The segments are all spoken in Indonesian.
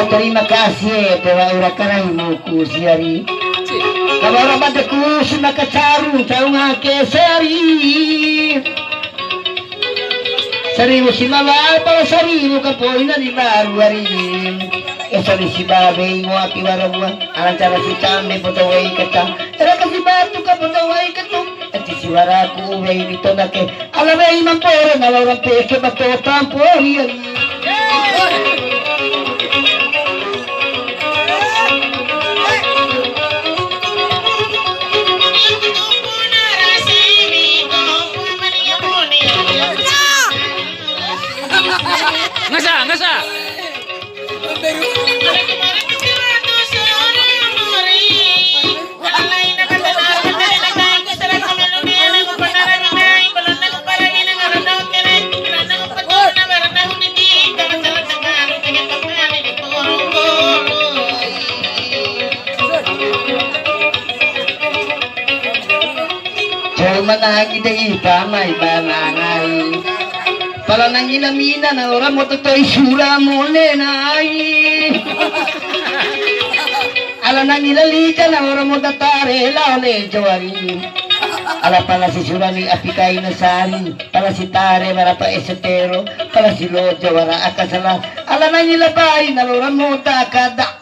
terima kasih tewa ura karaimu kusiari. Kabara badaku sunaka caru caunga kesari. Sarimu si mama para sarimu kapoina di baru hari. Esari si babe ngopi warabua alancara si cambe potawai kata. Era kasi batu ka potawai katu. Ati si waraku wei ditondake. Ala wei mampore na orang peke bato tampori. Ngasa. Managi dai pamai banangai pala nangina mina na ora mototo isura mole nai ala nangina lita na ora motatare laole jawari ala pala si surani apikai na sari pala si tare marapa esetero pala si lo jawara akasala ala nangina bai na ora mota kada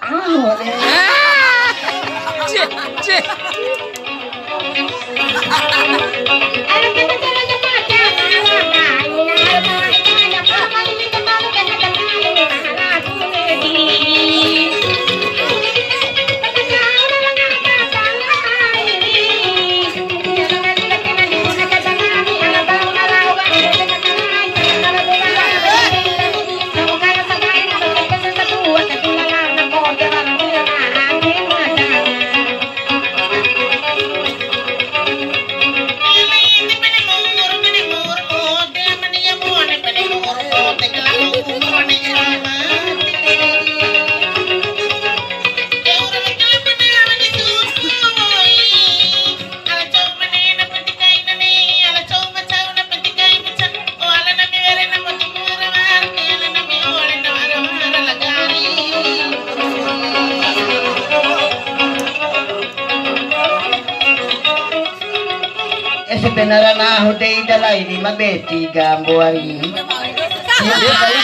sebenarnya nah dei dalai di mabeti gamboari.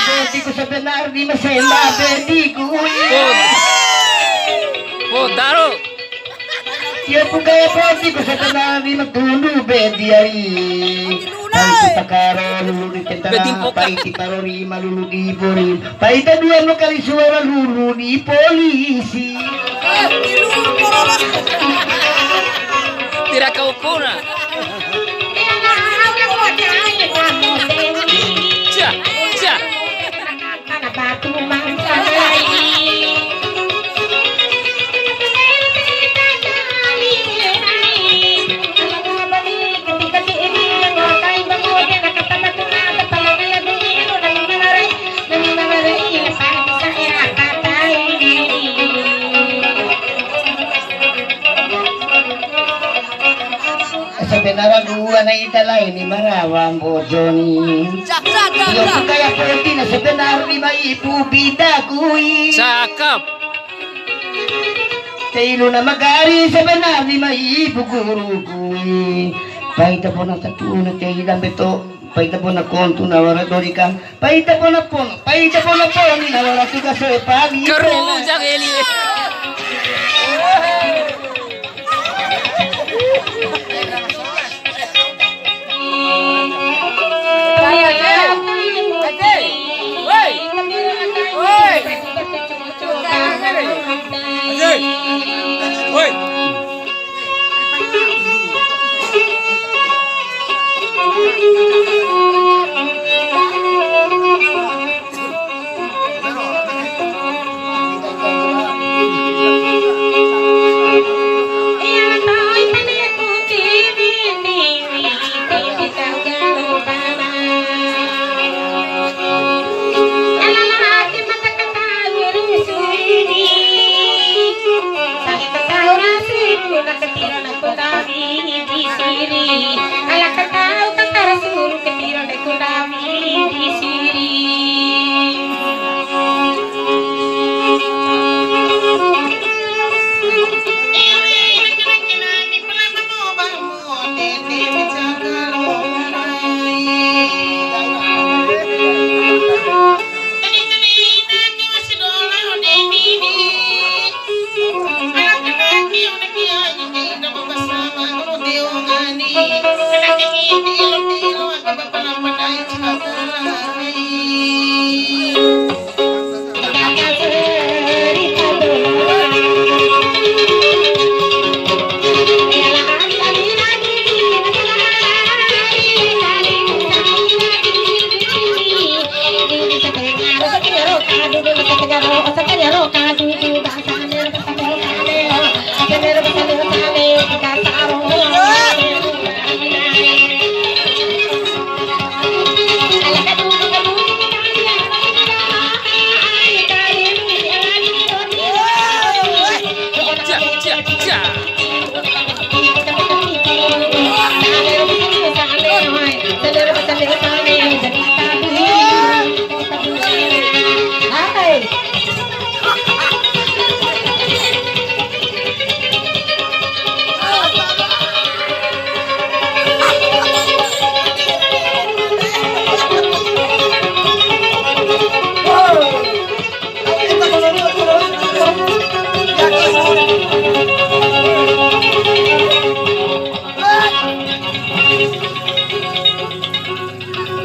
Beti ku sebenar di masemba beti ku. Daro. Dia pun kaya beti ku sebenar di matundu beti ari. Paitu takara lulu di tentara, paiti parori malulu di pori. Paita dua mo kali suara lulu di polisi. Tira kau kuna. Sebenarnya dua na italay ni marawang bojoni. Iyo ko kaya pwede na sebenarnya ni maipu bida kuy. Cakep. Tayo na magari sebenarnya ni maipu guru kuy. Paita po na tatuna tayo lang beto. Paita po na konto na wala dorika. Paita po na ni na wala suga sa epagi. Kerujang Eli.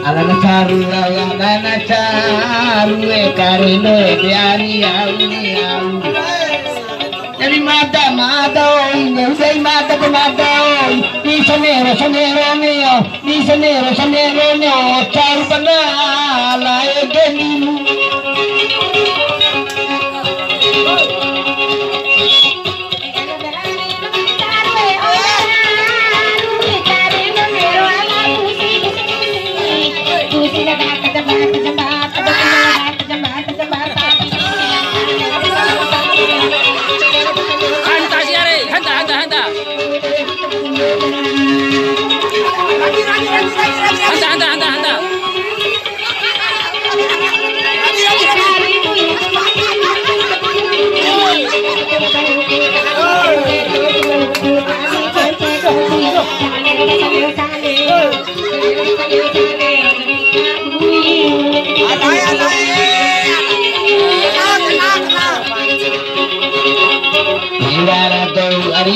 Alana caru alana caru karino biari au dari mata oi dari mata ke mata oi di sanero neo caru panala egenimu Hanta siare, hanta. Hanta.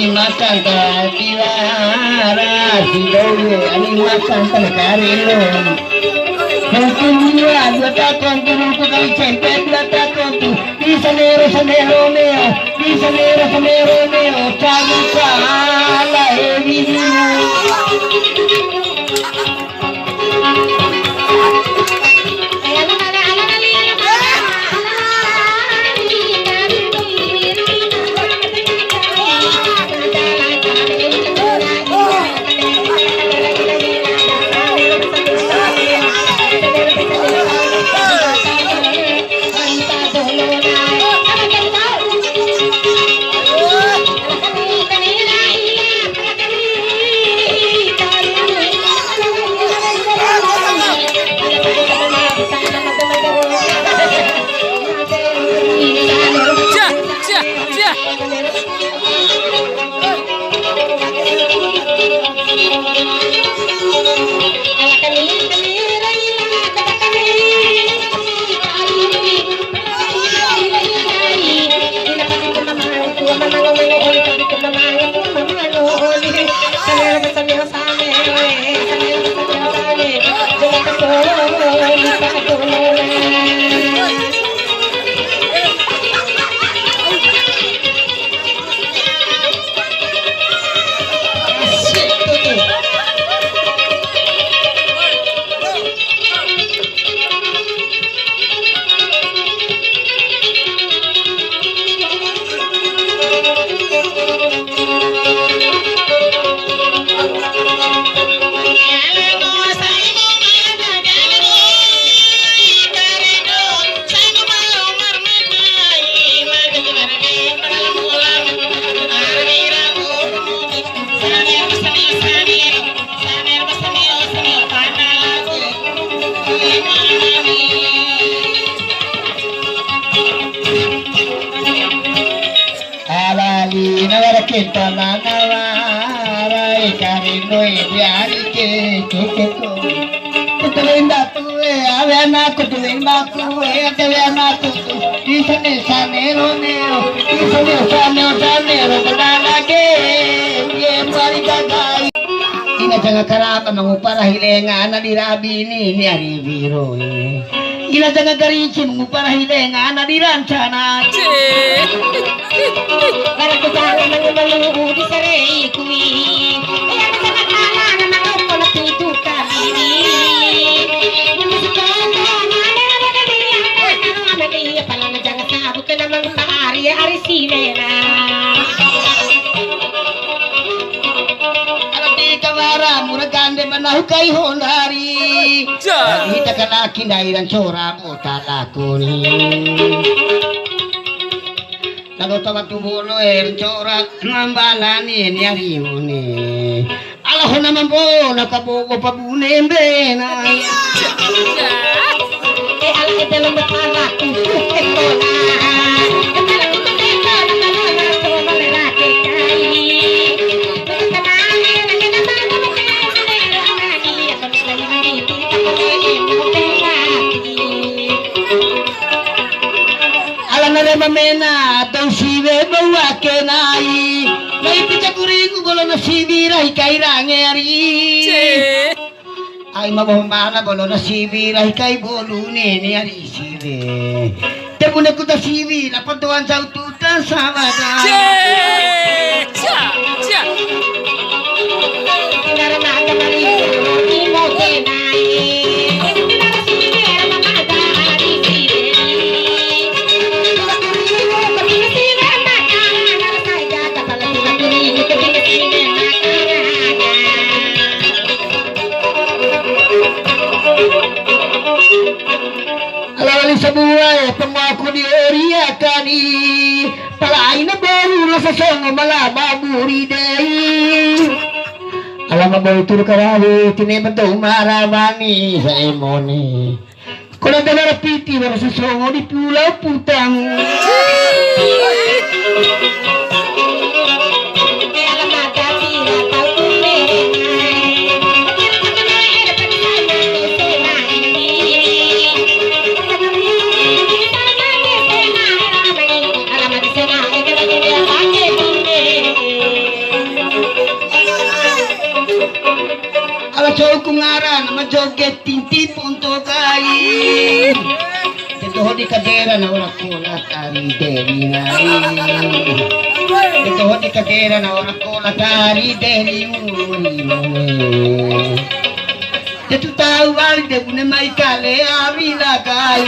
Makan kiwara sidoye ani makan karino kontunya data kontu kali cempet data kontu di sanero neo caru kala kita manawara karino biari ke kutuin batu avena kutuin batu avena kutu isane sanero kadala ke ye mari kagai ina jangan karapa mengupara hilengan di rabi ni ari biro ina jangan garicin mengupara hilengan di rancana para ko tayo malu di sarei kui ay ang samatala na nakaupo na tutuka ini yung musikanta na pala na dyan sabot ka naman sa ari sirena wara muragande banahu kai honari Ja. hita kana kinairan cora mota lakoni lago tawa tubulo cora mambalani nyari mune ala hona mambo nakabogo pabune mbena Ja. ala dalam betana mamena tong siwe bawa kenai mai pica kuriku bolo na sibira hikai rangeri ai mabo mana bolo na sibira hikai bolu nene ari siwe tebune kuta siwi na patuan sau tuta sabada Ja. Ja. Kinarana kamari imo kenai sebuah pengaku di oriakani palain baru rasa songo malaba buri dei alama baru tur karawe tine bentuk marabani saemoni kalau dalam piti rasa songo di pulau putang kungaran majoget tinti punto kai dito di kadera na ora kola tari deri nai dito di kadera na ora kola tari deri dito tahu wali de bune mai kale avila kai